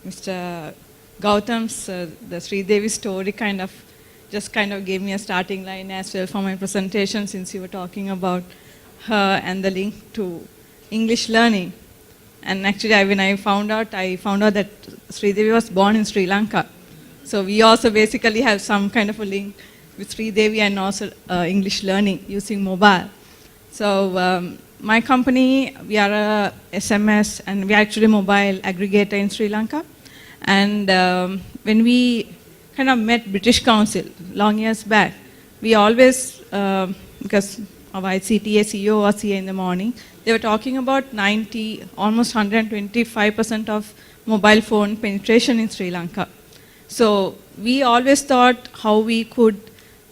Mr. Gautam's, the Sridevi story just gave me a starting line as well for my presentation, since you were talking about her and the link to English learning. And actually, when I found out that Sridevi was born in Sri Lanka. So we also basically have some kind of a link with Sridevi and also English learning using mobile. So my company, we are a SMS and we are actually a mobile aggregator in Sri Lanka. And when we met British Council long years back, we always, because our ICTA CEO was here in the morning, they were talking about almost 125% of mobile phone penetration in Sri Lanka. So we always thought how we could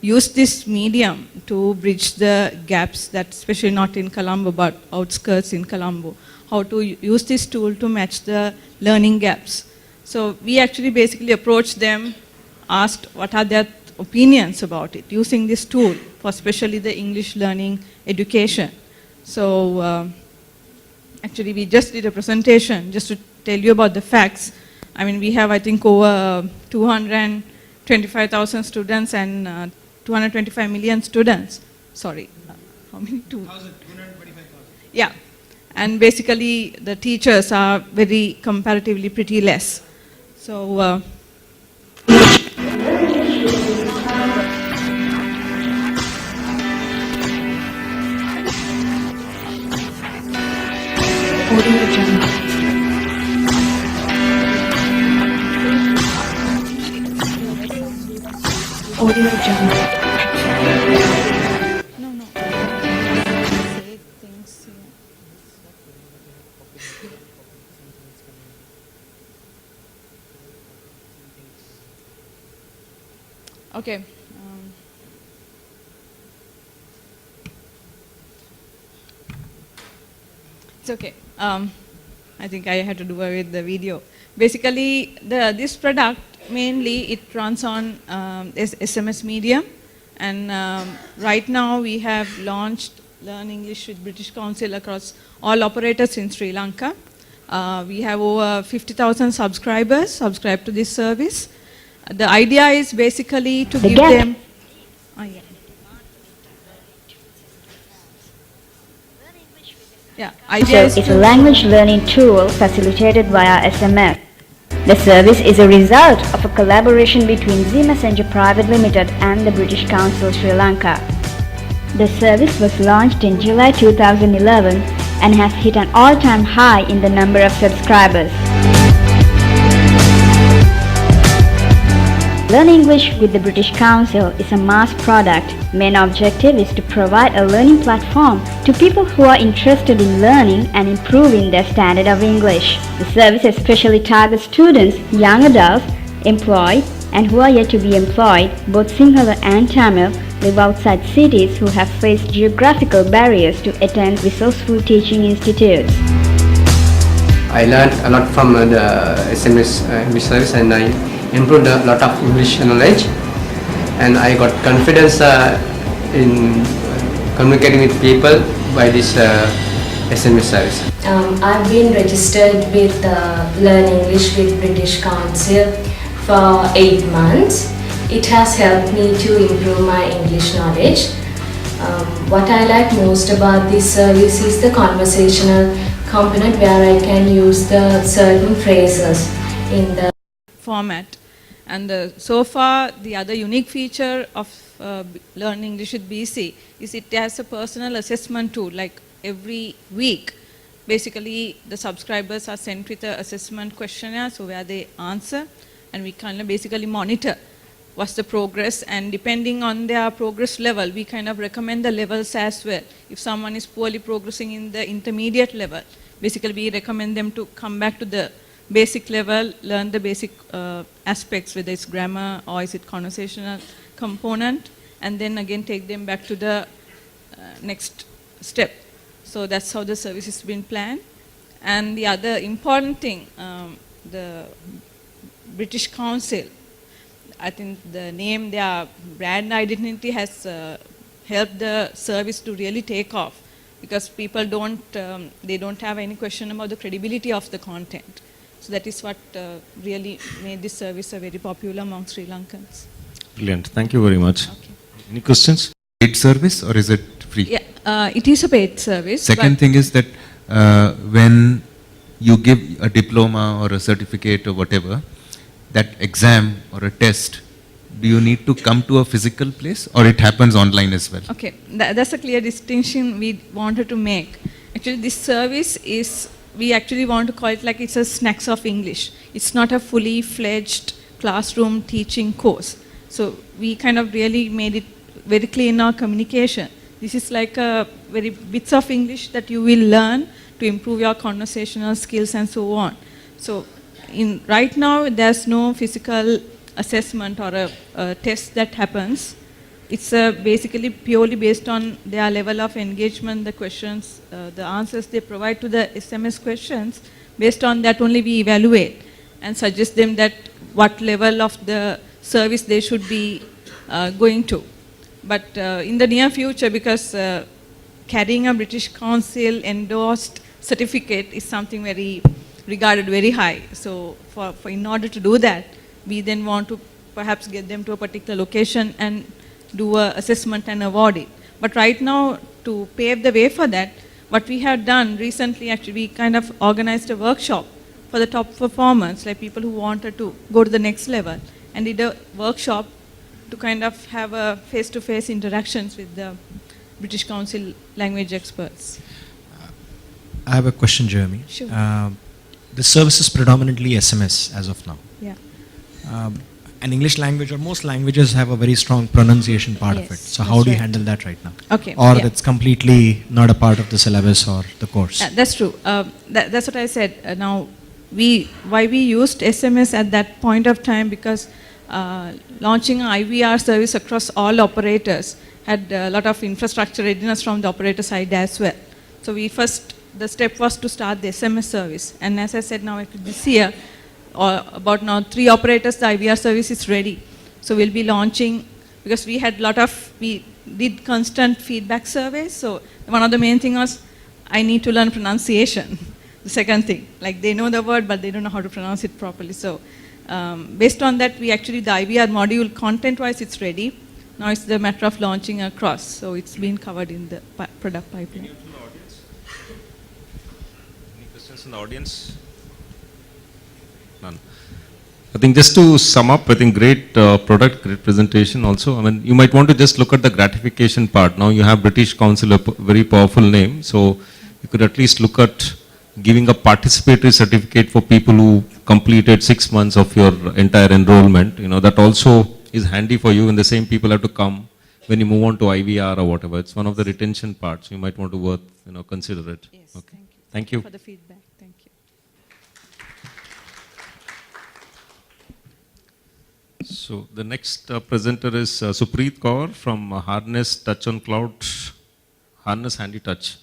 use this medium to bridge the gaps, that especially not in Colombo, but outskirts in Colombo, how to use this tool to match the learning gaps. So we actually basically approached them, asked what are their opinions about it, using this tool for especially the English learning education. So actually we just did a presentation just to tell you about the facts. I mean, we have, I think, over 225,000 students and 225 million students. Sorry, how many? 225,000. Yeah, and basically the teachers are comparatively pretty less. So Audio Jungle. No. Say things here. Okay. It's okay. I think I had to do away with the video. Basically, this product mainly it runs on SMS medium, and right now we have launched Learn English with British Council across all operators in Sri Lanka. We have over 50,000 subscribers subscribed to this service. The idea is basically to give them. It's a language learning tool facilitated via SMS. The service is a result of a collaboration between Z Messenger Private Limited and the British Council Sri Lanka. The service was launched in July 2011 and has hit an all-time high in the number of subscribers. Learn English with the British Council is a mass product. Main objective is to provide a learning platform to people who are interested in learning and improving their standard of English. The service especially targets students, young adults, employed, and who are yet to be employed, both Sinhala and Tamil, live outside cities who have faced geographical barriers to attend resourceful teaching institutes. I learned a lot from the SMS English service, and I improved a lot of English knowledge, and I got confidence in communicating with people by this SMS service. I've been registered with Learn English with British Council for 8 months. It has helped me to improve my English knowledge. What I like most about this service is the conversational component, where I can use the certain phrases in the format. And so far, the other unique feature of Learn English with BC is it has a personal assessment tool. Like every week, basically the subscribers are sent with an assessment questionnaire, so where they answer, and we basically monitor what's the progress, and depending on their progress level, we recommend the levels as well. If someone is poorly progressing in the intermediate level, basically we recommend them to come back to the basic level, learn the basic aspects, whether it's grammar or is it conversational component, and then again take them back to the next step. So that's how the service has been planned. And the other important thing, the British Council, I think the name, their brand identity has helped the service to really take off, because people don't have any question about the credibility of the content. So that is what really made this service very popular among Sri Lankans. Brilliant. Thank you very much. Okay. Any questions? Paid service or is it free? Yeah, it is a paid service. Second but- thing is that when you give a diploma or a certificate or whatever, that exam or a test, do you need to come to a physical place or it happens online as well? Okay, that's a clear distinction we wanted to make. Actually, this service is, we actually want to call it like it's a snacks of English. It's not a fully fledged classroom teaching course. So we kind of really made it very clear in our communication. This is like a very bits of English that you will learn to improve your conversational skills and so on. So right now, there's no physical assessment or a test that happens. It's basically purely based on their level of engagement, the questions, the answers they provide to the SMS questions. Based on that only we evaluate and suggest them that what level of the service they should be going to. But in the near future, because carrying a British Council endorsed certificate is something very regarded very high. So for in order to do that, we then want to perhaps get them to a particular location and do a assessment and award it. But right now, to pave the way for that, what we have done recently, actually, we kind of organized a workshop for the top performers, like people who wanted to go to the next level, and did a workshop to kind of have a face-to-face interactions with the British Council language experts. I have a question, Jeremy. Sure. The service is predominantly SMS as of now. Yeah. And English language or most languages have a very strong pronunciation part of it. Yes, So how that's do you right. handle that right now? Okay. Or yeah. that's completely not a part of the syllabus or the course? That's true. That's what I said. Now, why we used SMS at that point of time, because launching an IVR service across all operators had a lot of infrastructure readiness from the operator side as well. So the step was to start the SMS service. And as I said, now this year, about now 3 operators, the IVR service is ready. So we'll be launching, because we did constant feedback surveys. So one of the main things was, I need to learn pronunciation. The second thing, like they know the word, but they don't know how to pronounce it properly. So based on that, the IVR module, content-wise, it's ready. Now it's the matter of launching across. So it's been covered in the product pipeline. Any questions in the audience? None. I think just to sum up, I think great product, great presentation also. I mean, you might want to just look at the gratification part. Now you have British Council, a very powerful name. So you could at least look at giving a participatory certificate for people who completed 6 months of your entire enrollment. You know, that also is handy for you, and the same people have to come when you move on to IVR or whatever. It's one of the retention parts. You might want to consider it. Yes, Okay. thank Thank you. for the feedback. Thank you. So the next presenter is Supreet Kaur from Harness Touch on Cloud, Harness Handy Touch.